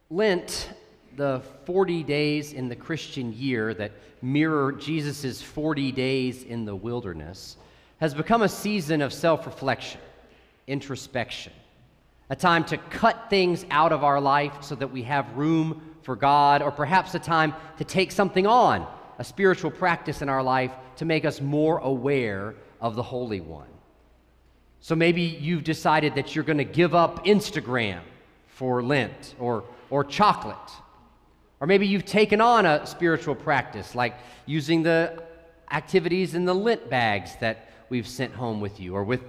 Lent, the 40 days in the Christian year that mirror Jesus' 40 days in the wilderness, has become a season of self-reflection, introspection, a time to cut things out of our life so that we have room for God, or perhaps a time to take something on, a spiritual practice in our life to make us more aware of the Holy One. So maybe you've decided that you're going to give up Instagram for Lent, or chocolate. Or maybe you've taken on a spiritual practice, like using the activities in the Lent bags that we've sent home with you, or with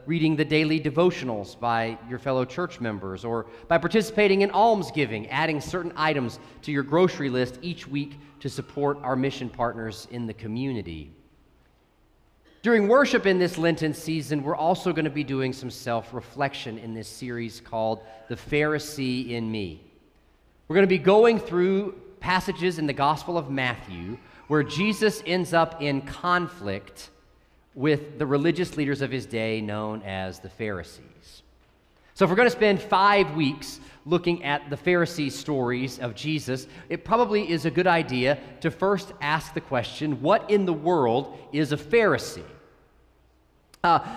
reading the daily devotionals by your fellow church members, or by participating in almsgiving, adding certain items to your grocery list each week to support our mission partners in the community. During worship in this Lenten season, we're also going to be doing some self-reflection in this series called The Pharisee in Me. We're going to be going through passages in the Gospel of Matthew where Jesus ends up in conflict with the religious leaders of his day known as the Pharisees. So if we're going to spend 5 weeks looking at the Pharisee stories of Jesus, it probably is a good idea to first ask the question, what in the world is a Pharisee?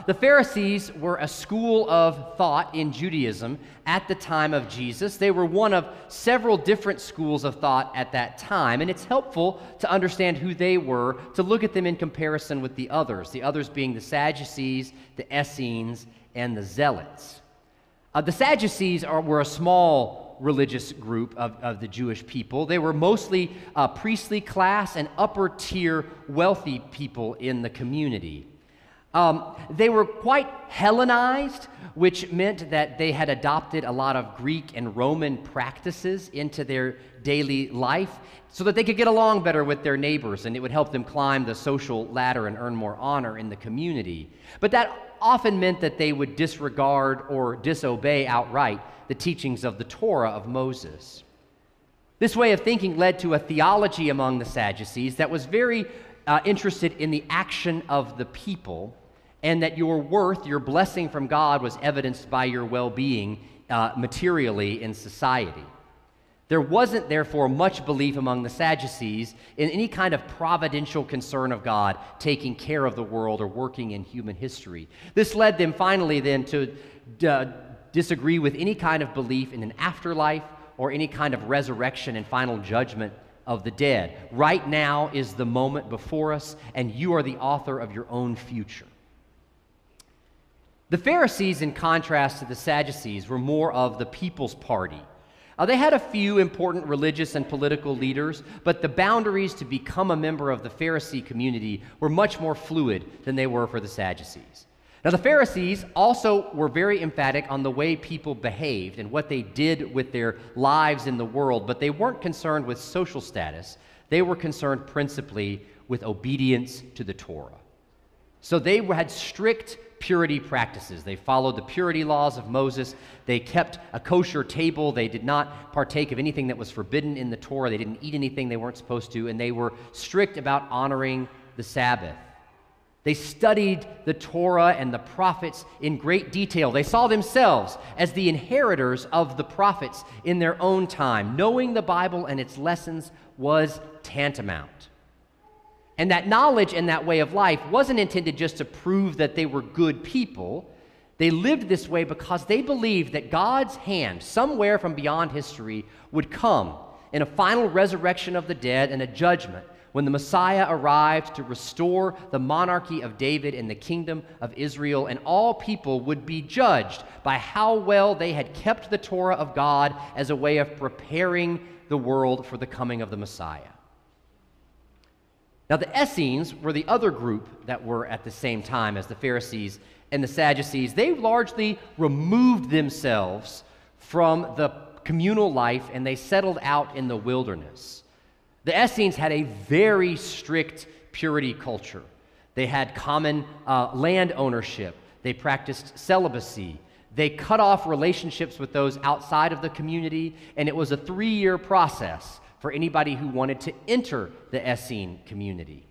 The Pharisees were a school of thought in Judaism at the time of Jesus. They were one of several different schools of thought at that time, and it's helpful to understand who they were, to look at them in comparison with the others being the Sadducees, the Essenes, and the Zealots. The Sadducees were a small religious group of the Jewish people. They were mostly priestly class and upper-tier wealthy people in the community. They were quite Hellenized, which meant that they had adopted a lot of Greek and Roman practices into their daily life so that they could get along better with their neighbors, and it would help them climb the social ladder and earn more honor in the community. But that often meant that they would disregard or disobey outright the teachings of the Torah of Moses. This way of thinking led to a theology among the Sadducees that was very interested in the action of the people, and that your worth, your blessing from God, was evidenced by your well-being materially in society. There wasn't, therefore, much belief among the Sadducees in any kind of providential concern of God taking care of the world or working in human history. This led them finally then to disagree with any kind of belief in an afterlife or any kind of resurrection and final judgment of the dead. Right now is the moment before us, and you are the author of your own future. The Pharisees, in contrast to the Sadducees, were more of the people's party. They had a few important religious and political leaders, but the boundaries to become a member of the Pharisee community were much more fluid than they were for the Sadducees. Now, the Pharisees also were very emphatic on the way people behaved and what they did with their lives in the world, but they weren't concerned with social status. They were concerned principally with obedience to the Torah. So they had strict purity practices. They followed the purity laws of Moses. They kept a kosher table. They did not partake of anything that was forbidden in the Torah. They didn't eat anything they weren't supposed to, and they were strict about honoring the Sabbath. They studied the Torah and the prophets in great detail. They saw themselves as the inheritors of the prophets in their own time. Knowing the Bible and its lessons was tantamount. And that knowledge and that way of life wasn't intended just to prove that they were good people. They lived this way because they believed that God's hand, somewhere from beyond history, would come in a final resurrection of the dead and a judgment when the Messiah arrived to restore the monarchy of David and the kingdom of Israel, and all people would be judged by how well they had kept the Torah of God as a way of preparing the world for the coming of the Messiah. Now, the Essenes were the other group that were at the same time as the Pharisees and the Sadducees. They largely removed themselves from the communal life, and they settled out in the wilderness. The Essenes had a very strict purity culture. They had common land ownership. They practiced celibacy. They cut off relationships with those outside of the community, and it was a 3-year process for anybody who wanted to enter the Essene community.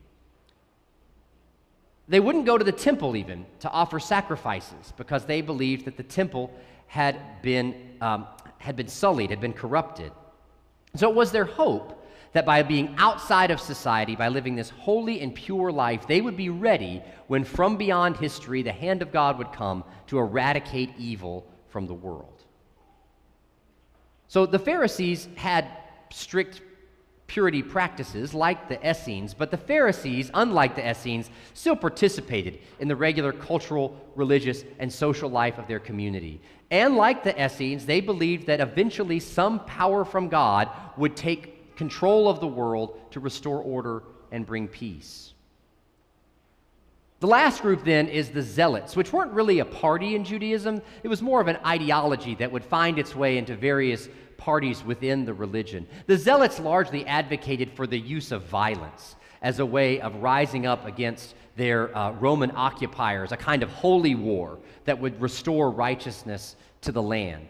They wouldn't go to the temple even to offer sacrifices because they believed that the temple had been sullied, had been corrupted. So it was their hope that by being outside of society, by living this holy and pure life, they would be ready when from beyond history the hand of God would come to eradicate evil from the world. So the Pharisees had strict purity practices like the Essenes, but the Pharisees, unlike the Essenes, still participated in the regular cultural, religious, and social life of their community. And like the Essenes, they believed that eventually some power from God would take control of the world to restore order and bring peace. The last group then is the Zealots, which weren't really a party in Judaism. It was more of an ideology that would find its way into various parties within the religion. The Zealots largely advocated for the use of violence as a way of rising up against their Roman occupiers, a kind of holy war that would restore righteousness to the land.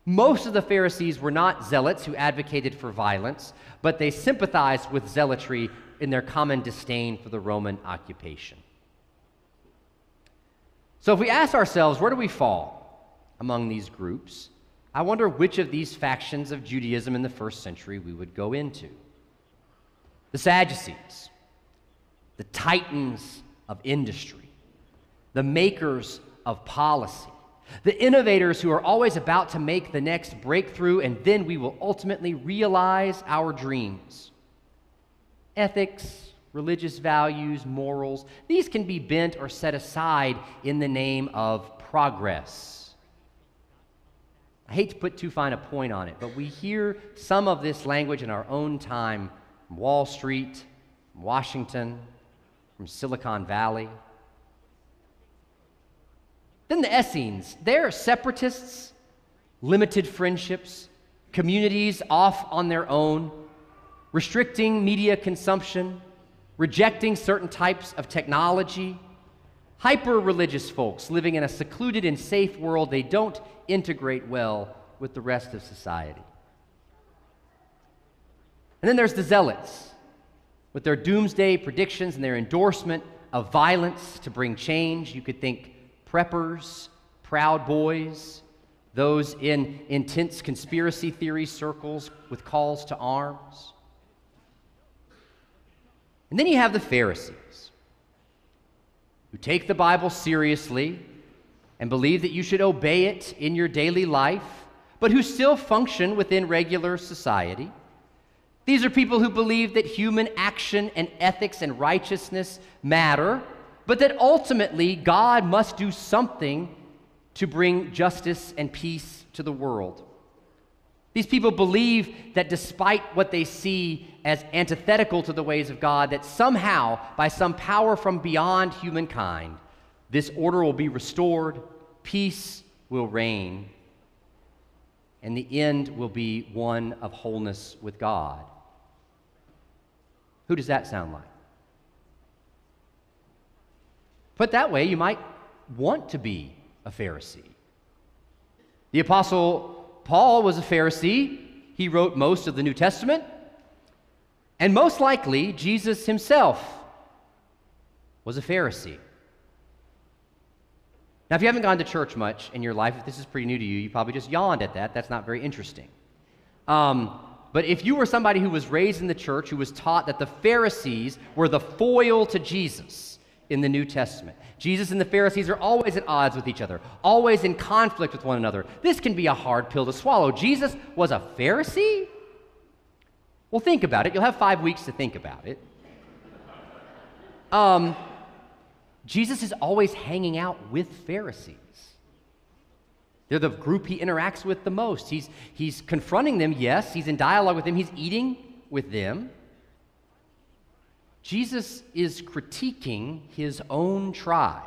Most of the Pharisees were not zealots who advocated for violence, but they sympathized with zealotry in their common disdain for the Roman occupation. So if we ask ourselves, where do we fall among these groups? I wonder which of these factions of Judaism in the first century we would go into. The Sadducees, the titans of industry, the makers of policy, the innovators who are always about to make the next breakthrough, and then we will ultimately realize our dreams. Ethics, religious values, morals, these can be bent or set aside in the name of progress. I hate to put too fine a point on it, but we hear some of this language in our own time from Wall Street, from Washington, from Silicon Valley. Then the Essenes, they're separatists, limited friendships, communities off on their own, restricting media consumption, rejecting certain types of technology, hyper-religious folks living in a secluded and safe world. They don't integrate well with the rest of society. And then there's the Zealots, with their doomsday predictions and their endorsement of violence to bring change. You could think preppers, Proud Boys, those in intense conspiracy theory circles with calls to arms. And then you have the Pharisees, who take the Bible seriously and believe that you should obey it in your daily life, but who still function within regular society. These are people who believe that human action and ethics and righteousness matter, but that ultimately God must do something to bring justice and peace to the world. These people believe that despite what they see as antithetical to the ways of God, that somehow, by some power from beyond humankind, this order will be restored, peace will reign, and the end will be one of wholeness with God. Who does that sound like? Put that way, you might want to be a Pharisee. The Apostle Paul was a Pharisee. He wrote most of the New Testament. And most likely, Jesus himself was a Pharisee. Now, if you haven't gone to church much in your life, if this is pretty new to you, you probably just yawned at that. That's not very interesting. But if you were somebody who was raised in the church, who was taught that the Pharisees were the foil to Jesus in the New Testament, Jesus and the Pharisees are always at odds with each other, always in conflict with one another. This can be a hard pill to swallow. Jesus was a Pharisee? Well, think about it. You'll have 5 weeks to think about it. Jesus is always hanging out with Pharisees. They're the group he interacts with the most. He's confronting them, yes. He's in dialogue with them. He's eating with them. Jesus is critiquing his own tribe.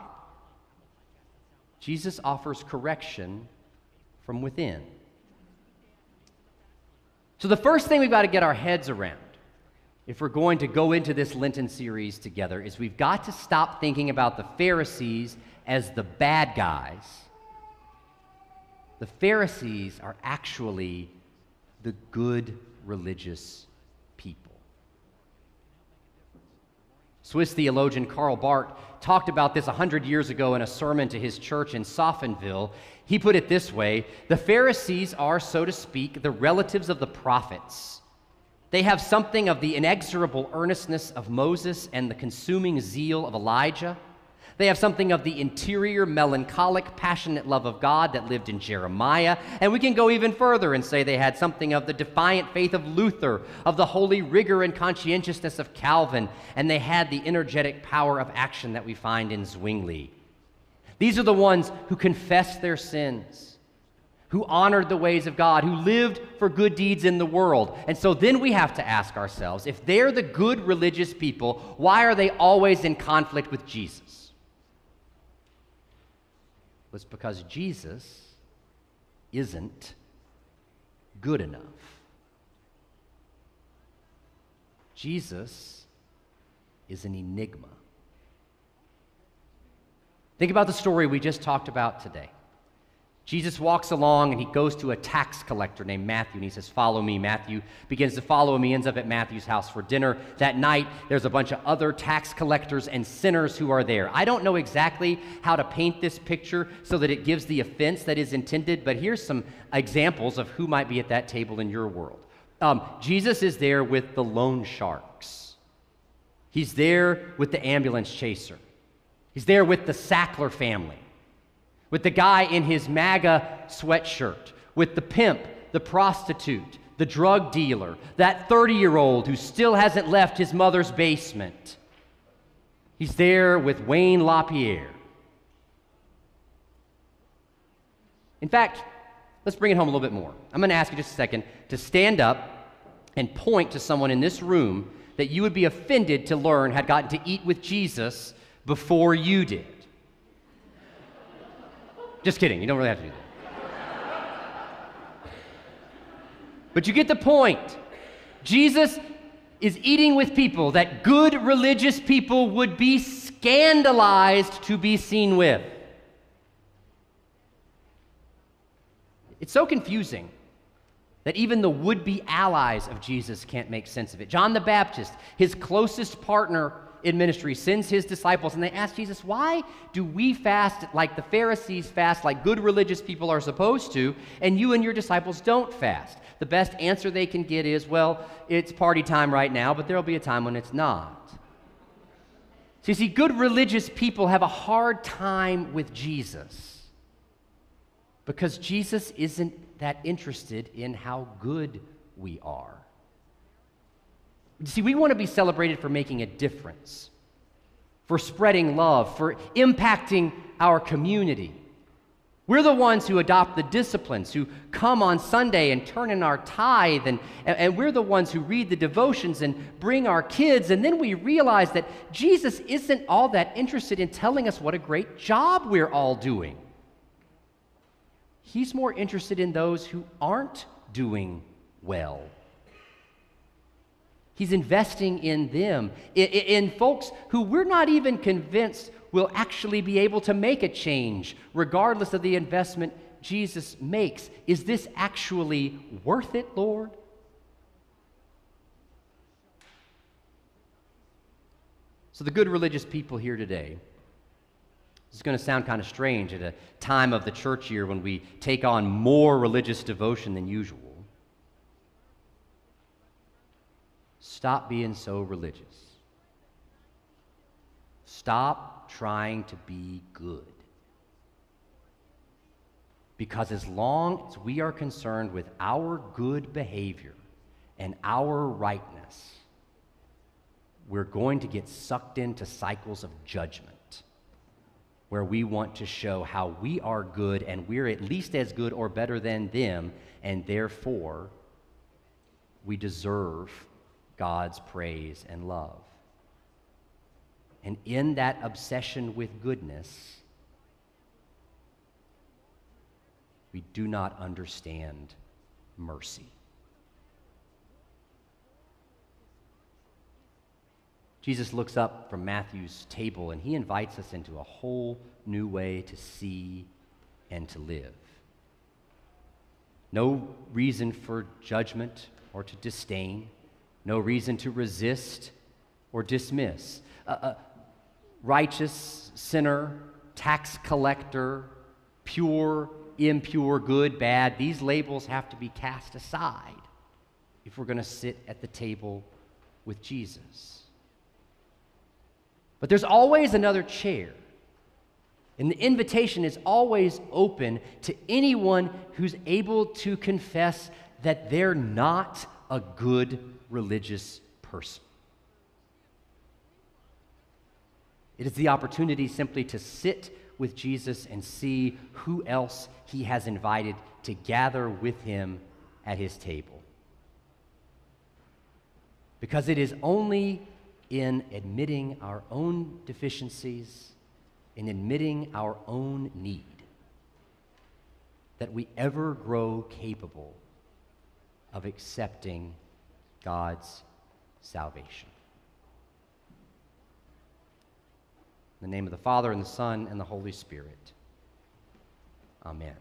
Jesus offers correction from within. So the first thing we've got to get our heads around, if we're going to go into this Lenten series together, is we've got to stop thinking about the Pharisees as the bad guys. The Pharisees are actually the good religious people. Swiss theologian Karl Barth talked about this 100 years ago in a sermon to his church in Sophenville. He put it this way: the Pharisees are, so to speak, the relatives of the prophets. They have something of the inexorable earnestness of Moses and the consuming zeal of Elijah. They have something of the interior, melancholic, passionate love of God that lived in Jeremiah. And we can go even further and say they had something of the defiant faith of Luther, of the holy rigor and conscientiousness of Calvin, and they had the energetic power of action that we find in Zwingli. These are the ones who confessed their sins, who honored the ways of God, who lived for good deeds in the world. And so then we have to ask ourselves, if they're the good religious people, why are they always in conflict with Jesus? It's because Jesus isn't good enough. Jesus is an enigma. Think about the story we just talked about today. Jesus walks along and he goes to a tax collector named Matthew, and he says, "Follow me." Matthew begins to follow him. He ends up at Matthew's house for dinner. That night, there's a bunch of other tax collectors and sinners who are there. I don't know exactly how to paint this picture so that it gives the offense that is intended, but here's some examples of who might be at that table in your world. Jesus is there with the loan sharks. He's there with the ambulance chaser. He's there with the Sackler family, with the guy in his MAGA sweatshirt, with the pimp, the prostitute, the drug dealer, that 30-year-old who still hasn't left his mother's basement. He's there with Wayne LaPierre. In fact, let's bring it home a little bit more. I'm going to ask you just a second to stand up and point to someone in this room that you would be offended to learn had gotten to eat with Jesus before you did. Just kidding, you don't really have to do that. But you get the point. Jesus is eating with people that good religious people would be scandalized to be seen with. It's so confusing that even the would-be allies of Jesus can't make sense of it. John the Baptist, his closest partner in ministry, sends his disciples, and they ask Jesus, why do we fast like the Pharisees fast, like good religious people are supposed to, and you and your disciples don't fast? The best answer they can get is, well, it's party time right now, but there'll be a time when it's not. So you see, good religious people have a hard time with Jesus because Jesus isn't that interested in how good we are. See, we want to be celebrated for making a difference, for spreading love, for impacting our community. We're the ones who adopt the disciplines, who come on Sunday and turn in our tithe, and we're the ones who read the devotions and bring our kids, and then we realize that Jesus isn't all that interested in telling us what a great job we're all doing. He's more interested in those who aren't doing well. He's investing in them, in folks who we're not even convinced will actually be able to make a change, regardless of the investment Jesus makes. Is this actually worth it, Lord? So the good religious people here today, this is going to sound kind of strange at a time of the church year when we take on more religious devotion than usual. Stop being so religious. Stop trying to be good. Because as long as we are concerned with our good behavior and our rightness, we're going to get sucked into cycles of judgment where we want to show how we are good and we're at least as good or better than them, and therefore we deserve God's praise and love. And in that obsession with goodness, we do not understand mercy. Jesus looks up from Matthew's table and he invites us into a whole new way to see and to live. No reason for judgment or to disdain. No reason to resist or dismiss. Righteous, sinner, tax collector, pure, impure, good, bad, these labels have to be cast aside if we're going to sit at the table with Jesus. But there's always another chair, and the invitation is always open to anyone who's able to confess that they're not a good religious person. It is the opportunity simply to sit with Jesus and see who else he has invited to gather with him at his table. Because it is only in admitting our own deficiencies, in admitting our own need, that we ever grow capable of accepting God's salvation. In the name of the Father, and the Son, and the Holy Spirit. Amen.